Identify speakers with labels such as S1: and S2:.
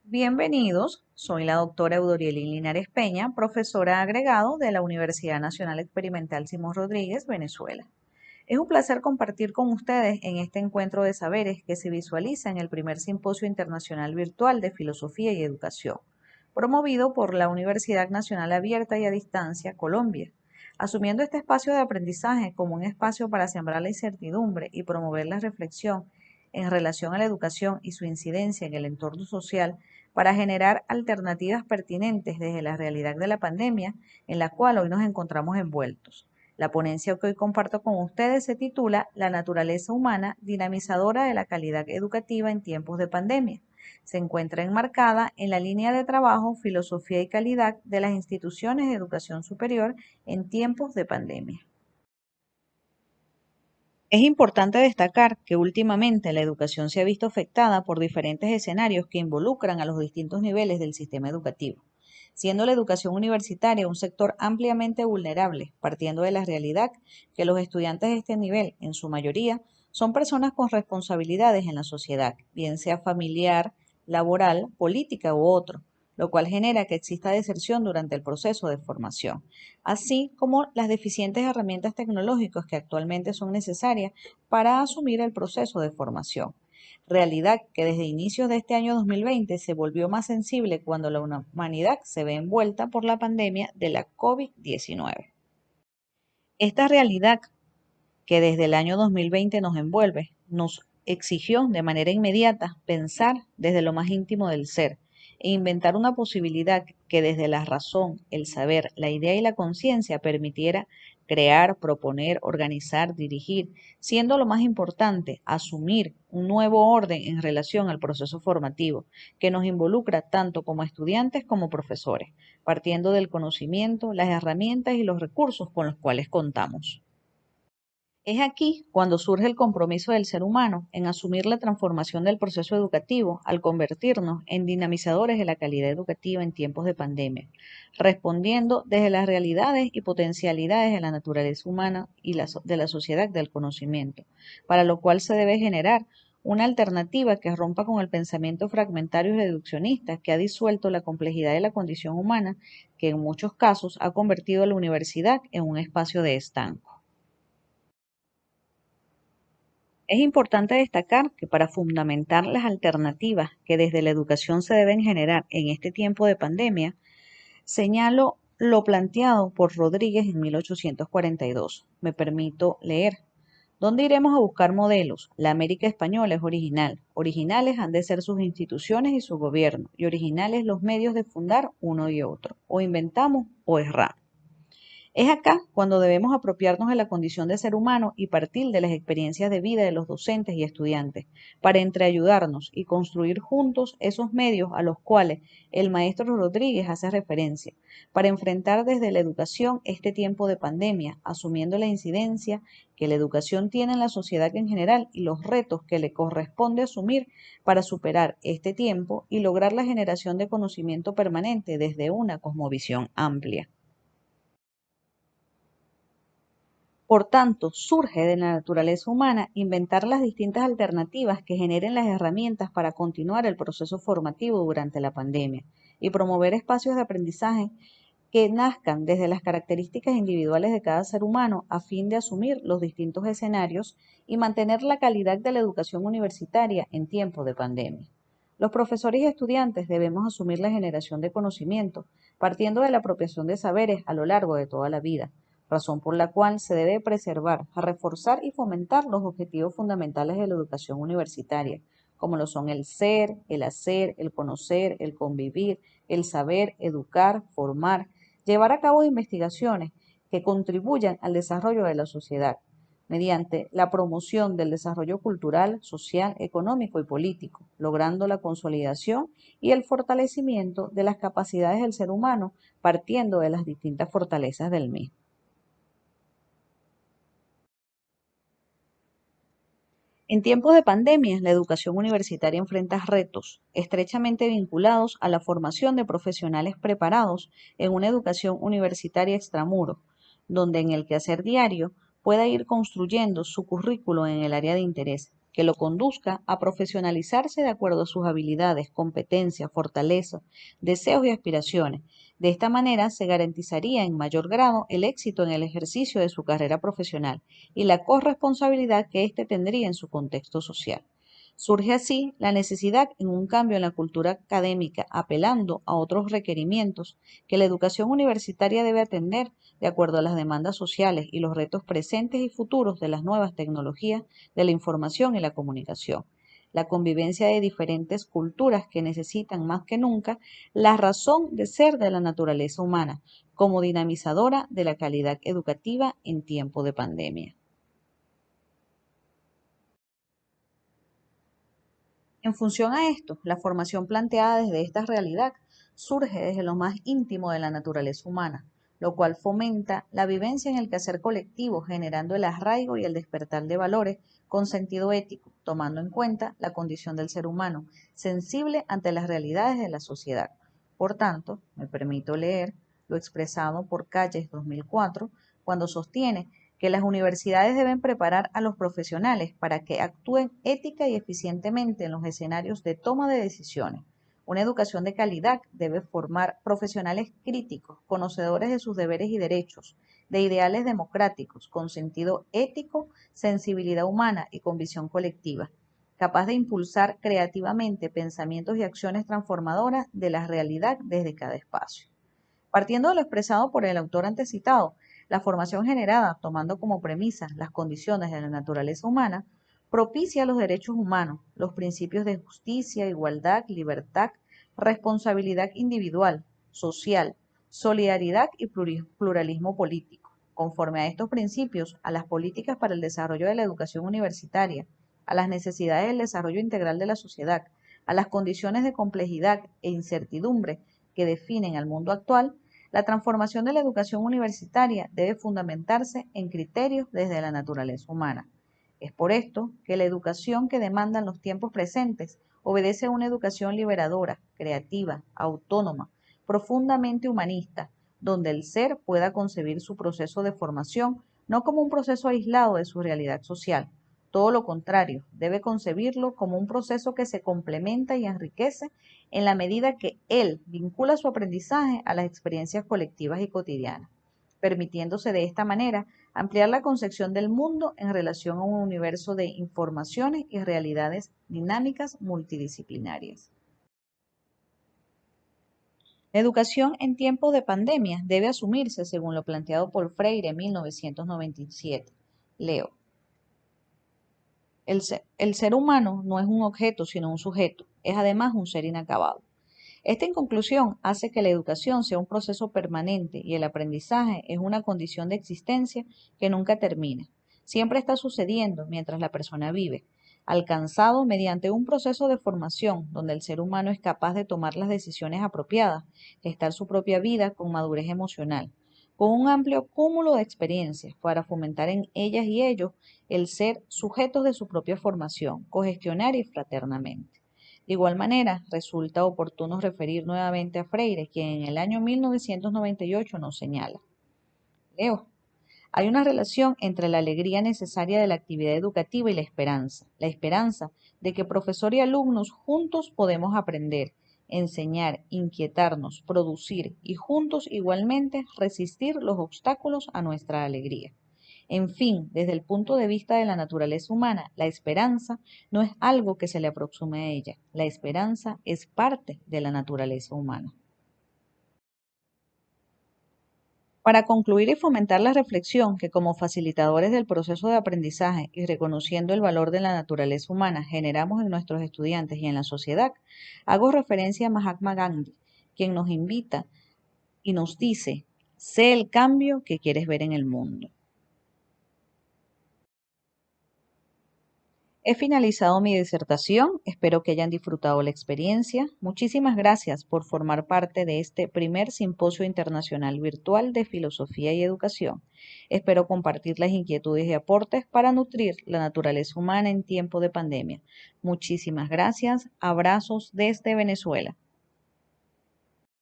S1: Bienvenidos, soy la doctora Eudorielin Linares Peña, profesora agregado de la Universidad Nacional Experimental Simón Rodríguez, Venezuela. Es un placer compartir con ustedes en este encuentro de saberes que se visualiza en el primer Simposio Internacional Virtual de Filosofía y Educación, promovido por la Universidad Nacional Abierta y a Distancia, Colombia. Asumiendo este espacio de aprendizaje como un espacio para sembrar la incertidumbre y promover la reflexión en relación a la educación y su incidencia en el entorno social, para generar alternativas pertinentes desde la realidad de la pandemia en la cual hoy nos encontramos envueltos. La ponencia que hoy comparto con ustedes se titula La naturaleza humana, dinamizadora de la calidad educativa en tiempos de pandemia. Se encuentra enmarcada en la línea de trabajo Filosofía y calidad de las instituciones de educación superior en tiempos de pandemia. Es importante destacar que últimamente la educación se ha visto afectada por diferentes escenarios que involucran a los distintos niveles del sistema educativo, siendo la educación universitaria un sector ampliamente vulnerable, partiendo de la realidad que los estudiantes de este nivel, en su mayoría, son personas con responsabilidades en la sociedad, bien sea familiar, laboral, política u otro, lo cual genera que exista deserción durante el proceso de formación, así como las deficientes herramientas tecnológicas que actualmente son necesarias para asumir el proceso de formación. Realidad que desde inicios de este año 2020 se volvió más sensible cuando la humanidad se ve envuelta por la pandemia de la COVID-19. Esta realidad que desde el año 2020 nos envuelve, nos exigió de manera inmediata pensar desde lo más íntimo del ser e inventar una posibilidad que desde la razón, el saber, la idea y la conciencia permitiera crear, proponer, organizar, dirigir, siendo lo más importante, asumir un nuevo orden en relación al proceso formativo, que nos involucra tanto como estudiantes como profesores, partiendo del conocimiento, las herramientas y los recursos con los cuales contamos. Es aquí cuando surge el compromiso del ser humano en asumir la transformación del proceso educativo al convertirnos en dinamizadores de la calidad educativa en tiempos de pandemia, respondiendo desde las realidades y potencialidades de la naturaleza humana y de la sociedad del conocimiento, para lo cual se debe generar una alternativa que rompa con el pensamiento fragmentario y reduccionista que ha disuelto la complejidad de la condición humana, que en muchos casos ha convertido a la universidad en un espacio de estanco. Es importante destacar que para fundamentar las alternativas que desde la educación se deben generar en este tiempo de pandemia, señalo lo planteado por Rodríguez en 1842. Me permito leer. ¿Dónde iremos a buscar modelos? La América española es original. Originales han de ser sus instituciones y su gobierno, y originales los medios de fundar uno y otro. O inventamos o erramos. Es acá cuando debemos apropiarnos de la condición de ser humano y partir de las experiencias de vida de los docentes y estudiantes, para entreayudarnos y construir juntos esos medios a los cuales el maestro Rodríguez hace referencia, para enfrentar desde la educación este tiempo de pandemia, asumiendo la incidencia que la educación tiene en la sociedad en general y los retos que le corresponde asumir para superar este tiempo y lograr la generación de conocimiento permanente desde una cosmovisión amplia. Por tanto, surge de la naturaleza humana inventar las distintas alternativas que generen las herramientas para continuar el proceso formativo durante la pandemia y promover espacios de aprendizaje que nazcan desde las características individuales de cada ser humano a fin de asumir los distintos escenarios y mantener la calidad de la educación universitaria en tiempos de pandemia. Los profesores y estudiantes debemos asumir la generación de conocimiento, partiendo de la apropiación de saberes a lo largo de toda la vida, razón por la cual se debe preservar, reforzar y fomentar los objetivos fundamentales de la educación universitaria, como lo son el ser, el hacer, el conocer, el convivir, el saber, educar, formar, llevar a cabo investigaciones que contribuyan al desarrollo de la sociedad, mediante la promoción del desarrollo cultural, social, económico y político, logrando la consolidación y el fortalecimiento de las capacidades del ser humano partiendo de las distintas fortalezas del mismo. En tiempos de pandemia, la educación universitaria enfrenta retos estrechamente vinculados a la formación de profesionales preparados en una educación universitaria extramuro, donde en el quehacer diario pueda ir construyendo su currículo en el área de interés, que lo conduzca a profesionalizarse de acuerdo a sus habilidades, competencias, fortalezas, deseos y aspiraciones. De esta manera se garantizaría en mayor grado el éxito en el ejercicio de su carrera profesional y la corresponsabilidad que éste tendría en su contexto social. Surge así la necesidad en un cambio en la cultura académica, apelando a otros requerimientos que la educación universitaria debe atender de acuerdo a las demandas sociales y los retos presentes y futuros de las nuevas tecnologías de la información y la comunicación. La convivencia de diferentes culturas que necesitan más que nunca la razón de ser de la naturaleza humana como dinamizadora de la calidad educativa en tiempo de pandemia. En función a esto, la formación planteada desde esta realidad surge desde lo más íntimo de la naturaleza humana, lo cual fomenta la vivencia en el quehacer colectivo, generando el arraigo y el despertar de valores con sentido ético, tomando en cuenta la condición del ser humano, sensible ante las realidades de la sociedad. Por tanto, me permito leer lo expresado por Calles 2004, cuando sostiene que las universidades deben preparar a los profesionales para que actúen ética y eficientemente en los escenarios de toma de decisiones. Una educación de calidad debe formar profesionales críticos, conocedores de sus deberes y derechos, de ideales democráticos, con sentido ético, sensibilidad humana y con visión colectiva, capaz de impulsar creativamente pensamientos y acciones transformadoras de la realidad desde cada espacio. Partiendo de lo expresado por el autor antecitado, la formación generada, tomando como premisa las condiciones de la naturaleza humana, propicia los derechos humanos, los principios de justicia, igualdad, libertad, responsabilidad individual, social, solidaridad y pluralismo político. Conforme a estos principios, a las políticas para el desarrollo de la educación universitaria, a las necesidades del desarrollo integral de la sociedad, a las condiciones de complejidad e incertidumbre que definen al mundo actual, la transformación de la educación universitaria debe fundamentarse en criterios desde la naturaleza humana. Es por esto que la educación que demandan los tiempos presentes obedece a una educación liberadora, creativa, autónoma, profundamente humanista, donde el ser pueda concebir su proceso de formación no como un proceso aislado de su realidad social. Todo lo contrario, debe concebirlo como un proceso que se complementa y enriquece en la medida que él vincula su aprendizaje a las experiencias colectivas y cotidianas, permitiéndose de esta manera ampliar la concepción del mundo en relación a un universo de informaciones y realidades dinámicas multidisciplinarias. La educación en tiempos de pandemia debe asumirse según lo planteado por Freire en 1997. Leo. El ser humano no es un objeto, sino un sujeto. Es además un ser inacabado. Esta en conclusión hace que la educación sea un proceso permanente y el aprendizaje es una condición de existencia que nunca termina. Siempre está sucediendo mientras la persona vive, alcanzado mediante un proceso de formación donde el ser humano es capaz de tomar las decisiones apropiadas, gestar su propia vida con madurez emocional, con un amplio cúmulo de experiencias para fomentar en ellas y ellos el ser sujetos de su propia formación, cogestionar y fraternamente. De igual manera, resulta oportuno referir nuevamente a Freire, quien en el año 1998 nos señala. Leo. Hay una relación entre la alegría necesaria de la actividad educativa y la esperanza de que profesor y alumnos juntos podemos aprender, enseñar, inquietarnos, producir y juntos igualmente resistir los obstáculos a nuestra alegría. En fin, desde el punto de vista de la naturaleza humana, la esperanza no es algo que se le aproxime a ella, la esperanza es parte de la naturaleza humana. Para concluir y fomentar la reflexión que como facilitadores del proceso de aprendizaje y reconociendo el valor de la naturaleza humana generamos en nuestros estudiantes y en la sociedad, hago referencia a Mahatma Gandhi, quien nos invita y nos dice, sé el cambio que quieres ver en el mundo. He finalizado mi disertación, espero que hayan disfrutado la experiencia. Muchísimas gracias por formar parte de este primer simposio internacional virtual de filosofía y educación. Espero compartir las inquietudes y aportes para nutrir la naturaleza humana en tiempo de pandemia. Muchísimas gracias. Abrazos desde Venezuela.